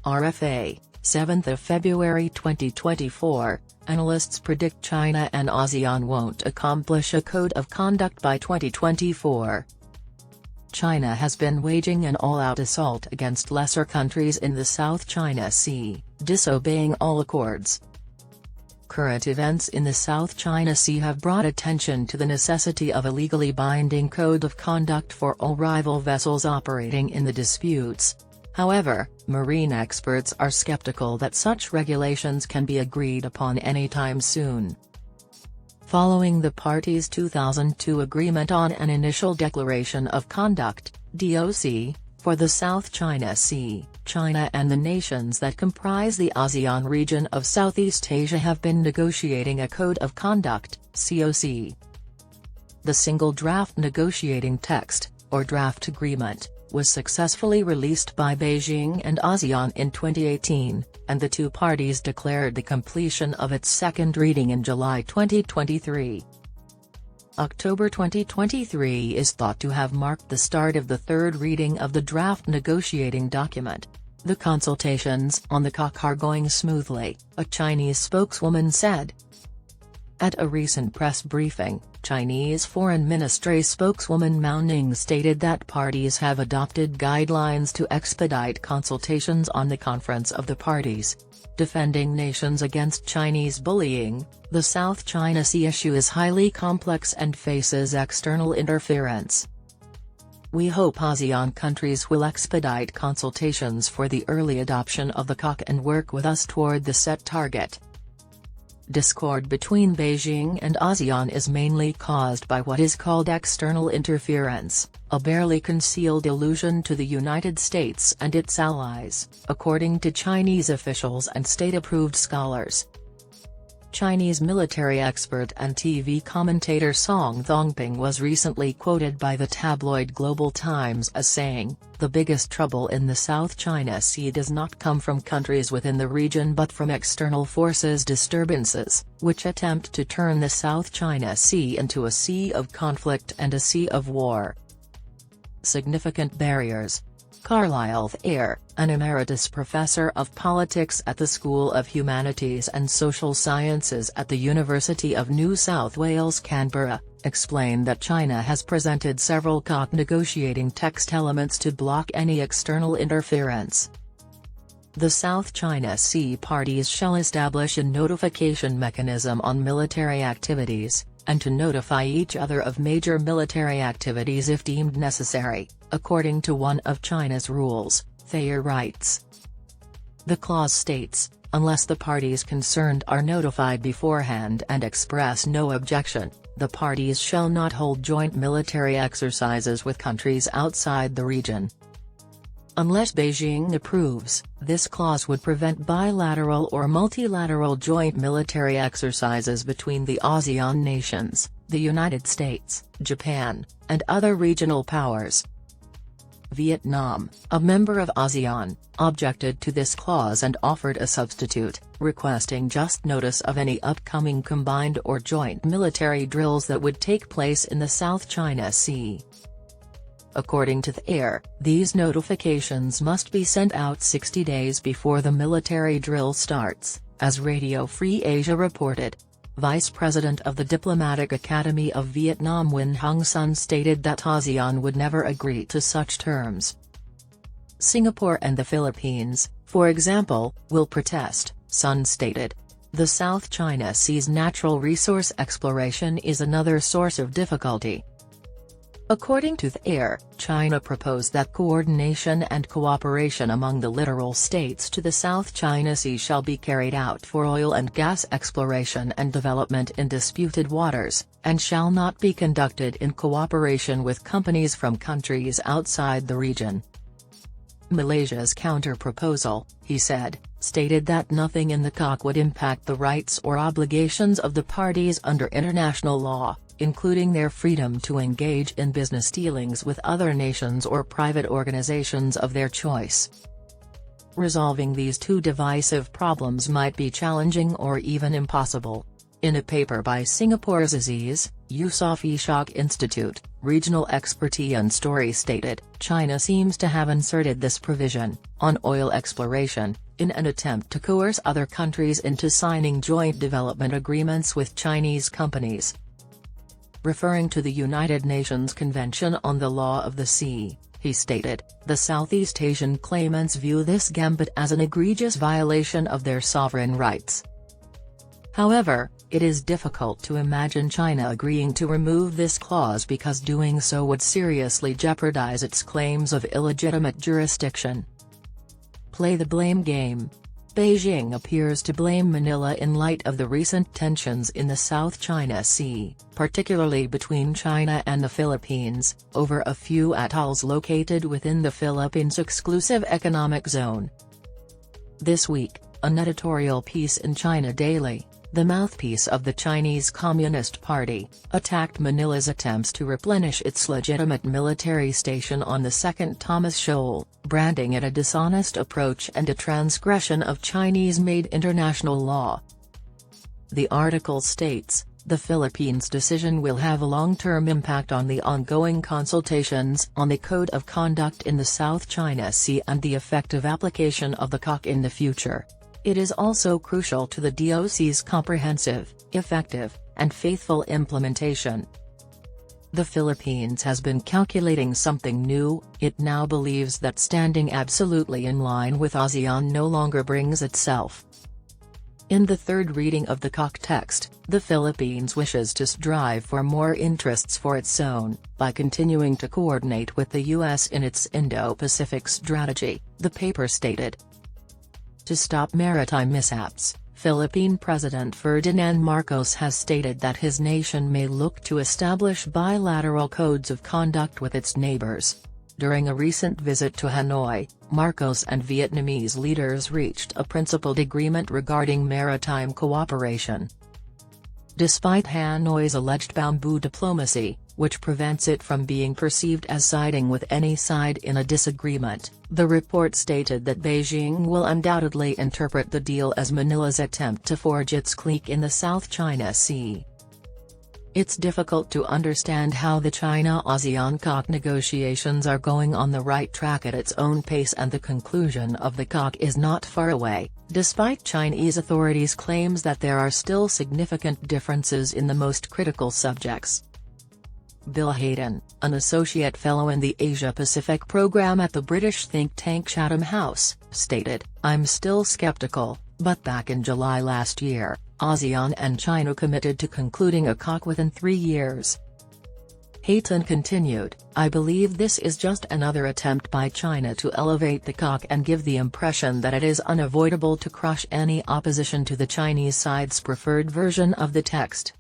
RFA, 7th of February 2024, analysts predict China and ASEAN won't accomplish a code of conduct by 2024. China has been waging an all-out assault against lesser countries in the South China Sea, disobeying all accords. Current events in the South China Sea have brought attention to the necessity of a legally binding code of conduct for all rival vessels operating in the disputes. However, marine experts are skeptical that such regulations can be agreed upon anytime soon. Following the parties' 2002 agreement on an initial declaration of conduct, DOC, for the South China Sea, China and the nations that comprise the ASEAN region of Southeast Asia have been negotiating a Code of Conduct, COC. The single draft negotiating text, or draft agreement, was successfully released by Beijing and ASEAN in 2018, and the two parties declared the completion of its second reading in July 2023. October 2023 is thought to have marked the start of the third reading of the draft negotiating document. The consultations on the COC are going smoothly, a Chinese spokeswoman said. At a recent press briefing, Chinese Foreign Ministry spokeswoman Mao Ning stated that parties have adopted guidelines to expedite consultations on the Conference of the Parties. Defending nations against Chinese bullying, the South China Sea issue is highly complex and faces external interference. We hope ASEAN countries will expedite consultations for the early adoption of the COC and work with us toward the set target. Discord between Beijing and ASEAN is mainly caused by what is called external interference, a barely concealed allusion to the United States and its allies, according to Chinese officials and state-approved scholars. Chinese military expert and TV commentator Song Thongping was recently quoted by the tabloid Global Times as saying, "The biggest trouble in the South China Sea does not come from countries within the region but from external forces disturbances, which attempt to turn the South China Sea into a sea of conflict and a sea of war." Significant barriers. Carlisle Thayer, an emeritus professor of politics at the School of Humanities and Social Sciences at the University of New South Wales Canberra, explained that China has presented several COC negotiating text elements to block any external interference. The South China Sea parties shall establish a notification mechanism on military activities, and to notify each other of major military activities if deemed necessary, according to one of China's rules, Thayer writes. The clause states, unless the parties concerned are notified beforehand and express no objection, the parties shall not hold joint military exercises with countries outside the region. Unless Beijing approves, this clause would prevent bilateral or multilateral joint military exercises between the ASEAN nations, the United States, Japan, and other regional powers. Vietnam, a member of ASEAN, objected to this clause and offered a substitute, requesting just notice of any upcoming combined or joint military drills that would take place in the South China Sea. According to Thayer, these notifications must be sent out 60 days before the military drill starts, as Radio Free Asia reported. Vice President of the Diplomatic Academy of Vietnam Nguyen Hung Son stated that ASEAN would never agree to such terms. Singapore and the Philippines, for example, will protest, Son stated. The South China Sea's natural resource exploration is another source of difficulty. According to Thayer, China proposed that coordination and cooperation among the littoral states to the South China Sea shall be carried out for oil and gas exploration and development in disputed waters, and shall not be conducted in cooperation with companies from countries outside the region. Malaysia's counter-proposal, he said, stated that nothing in the COC would impact the rights or obligations of the parties under international law, including their freedom to engage in business dealings with other nations or private organizations of their choice. Resolving these two divisive problems might be challenging or even impossible. In a paper by Singapore's Aziz Yusof Ishaq Institute, regional expertise and story stated, China seems to have inserted this provision, on oil exploration, in an attempt to coerce other countries into signing joint development agreements with Chinese companies. Referring to the United Nations Convention on the Law of the Sea, he stated, the Southeast Asian claimants view this gambit as an egregious violation of their sovereign rights. However, it is difficult to imagine China agreeing to remove this clause because doing so would seriously jeopardize its claims of illegitimate jurisdiction. Play the blame game. Beijing appears to blame Manila in light of the recent tensions in the South China Sea, particularly between China and the Philippines, over a few atolls located within the Philippines' exclusive economic zone. This week, an editorial piece in China Daily, the mouthpiece of the Chinese Communist Party, attacked Manila's attempts to replenish its legitimate military station on the Second Thomas Shoal, branding it a dishonest approach and a transgression of Chinese-made international law. The article states, the Philippines' decision will have a long-term impact on the ongoing consultations on the Code of Conduct in the South China Sea and the effective application of the COC in the future. It is also crucial to the DOC's comprehensive, effective, and faithful implementation. The Philippines has been calculating something new. It now believes that standing absolutely in line with ASEAN no longer brings itself. In the third reading of the COC text, the Philippines wishes to strive for more interests for its zone, by continuing to coordinate with the U.S. in its Indo-Pacific strategy, the paper stated. To stop maritime mishaps, Philippine President Ferdinand Marcos has stated that his nation may look to establish bilateral codes of conduct with its neighbors. During a recent visit to Hanoi, Marcos and Vietnamese leaders reached a principled agreement regarding maritime cooperation. Despite Hanoi's alleged bamboo diplomacy, which prevents it from being perceived as siding with any side in a disagreement, the report stated that Beijing will undoubtedly interpret the deal as Manila's attempt to forge its clique in the South China Sea. It's difficult to understand how the China-ASEAN COC negotiations are going on the right track at its own pace, and the conclusion of the COC is not far away, despite Chinese authorities' claims that there are still significant differences in the most critical subjects. Bill Hayden, an associate fellow in the Asia-Pacific program at the British think tank Chatham House, stated, I'm still skeptical, but back in July last year, ASEAN and China committed to concluding a COC within 3 years. Hayden continued, I believe this is just another attempt by China to elevate the COC and give the impression that it is unavoidable to crush any opposition to the Chinese side's preferred version of the text.